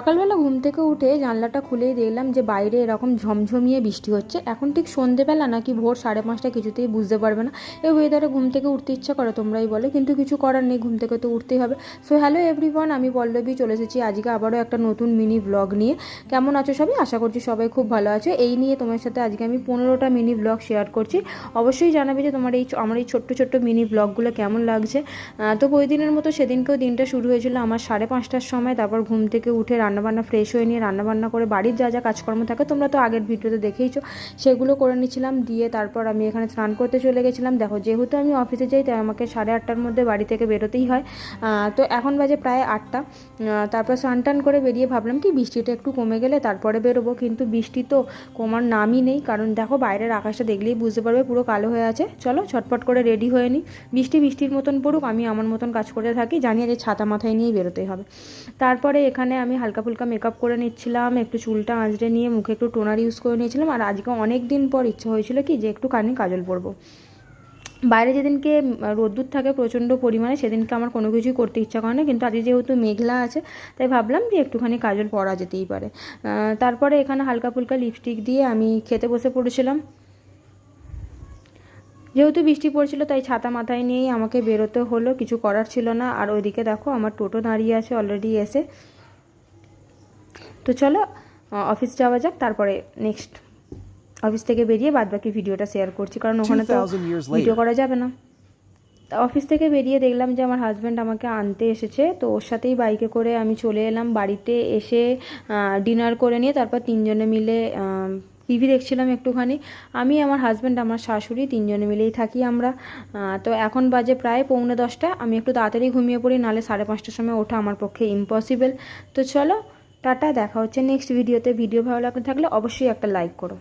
সকালবেলা ঘুম থেকে উঠে জানলাটা খুলেই দেখলাম যে বাইরে এরকম ঝমঝমিয়ে বৃষ্টি হচ্ছে। এখন ঠিক সন্ধেবেলা নাকি ভোর 5:30 কিছুতেই বুঝতে পারবে না। এই ওয়েদারে ঘুম থেকে উঠতে ইচ্ছা করে তোমরাই বলে, কিন্তু কিছু করার নেই, ঘুম থেকে তো উঠতেই হবে। সো হ্যালো এভরিওয়ান, আমি পল্লবী চলে এসেছি আজকে আবারও একটা নতুন মিনি ব্লগ নিয়ে। কেমন আছো সবাই? আশা করছি সবাই খুব ভালো আছো। এই নিয়ে তোমার সাথে আজকে আমি 15টা মিনি ব্লগ শেয়ার করছি। অবশ্যই জানাবে যে তোমার আমার এই ছোট্ট ছোট্ট মিনি ব্লগগুলো কেমন লাগছে। তো ওই দিনের মতো সেদিনকেও দিনটা শুরু হয়েছিল আমার 5:30টার সময়। তারপর ঘুম থেকে উঠে রান্নাবান্না ফ্রেশ হয়ে নিয়ে রান্নাবান্না করে বাড়ির যা যা কাজকর্ম থাকে তোমরা তো আগের ভিডিওতে দেখেইছো, সেগুলো করে নিচ্ছিলাম। দিয়ে তারপর আমি এখানে স্নান করতে চলে গেছিলাম। দেখো, যেহেতু আমি অফিসে যাই তাই আমাকে 8:30টার মধ্যে বাড়ি থেকে বেরোতেই হয়। তো এখন বাজে প্রায় 8টা। তারপর স্নান টান করে বেরিয়ে ভাবলাম কি বৃষ্টিটা একটু কমে গেলে তারপরে বেরোবো, কিন্তু বৃষ্টি তো কমার নামই নেই। কারণ দেখো বাইরের আকাশটা দেখলেই বুঝতে পারবে পুরো কালো হয়ে আছে। চলো ঝটপট করে রেডি হয়ে নিই, বৃষ্টির মতন পড়ুক, আমি আমার মতন কাজ করতে থাকি, জানি যে ছাতা মাথায় নিয়েই বেরোতেই হবে। তারপরে এখানে আমি হালকা ফুলকা মেকআপ করে নিচ্ছিলাম, একটু চুলটা আঁচড়ে নিয়ে মুখে একটু টোনার ইউজ করে নিয়েছিলাম। আর আজকে অনেক দিন পর ইচ্ছা হয়েছিল কি যে একটুখানি কাজল পরবো। বাইরে যেদিনকে রোদ্দুর থাকে প্রচণ্ড পরিমাণে সেদিনকে আমার কোনো কিছুই করতে ইচ্ছা করে না, কিন্তু আজকে যেহেতু মেঘলা আছে তাই ভাবলাম যে একটুখানি কাজল পরা যেতেই পারে। তারপরে এখানে হালকা ফুলকা লিপস্টিক দিয়ে আমি খেতে বসে পড়েছিলাম। যেহেতু বৃষ্টি পড়ছিল তাই ছাতা মাথায় নিয়েই আমাকে বেরোতে হলো, কিছু করার ছিল না। আর ওইদিকে দেখো আমার টোটো দাঁড়িয়ে আছে অলরেডি এসে। তো চলো অফিস যাওয়া যাক, তারপরে নেক্সট অফিস থেকে বেরিয়ে বাদবাকি ভিডিওটা শেয়ার করছি, কারণ ওখানে তো ভিডিও করা যাবে না। অফিস থেকে বেরিয়ে দেখলাম যে আমার হাজব্যান্ড আমাকে আনতে এসেছে, তো ওর সাথেই বাইকে করে আমি চলে এলাম বাড়িতে। এসে ডিনার করে নিয়ে তারপর তিনজনে মিলে টিভি দেখছিলাম একটুখানি। আমি, আমার হাজব্যান্ড, আমার শাশুড়ি, তিনজনে মিলেই থাকি আমরা। তো এখন বাজে প্রায় 9:45। আমি একটু তাড়াতাড়ি ঘুমিয়ে পড়ি, নাহলে 5:30টার সময় ওঠা আমার পক্ষে ইম্পসিবল। তো চলো টাটা, দেখা হচ্ছে নেক্সট ভিডিওতে। ভিডিও ভালো লাগতে থাকলে অবশ্যই একটা লাইক করো।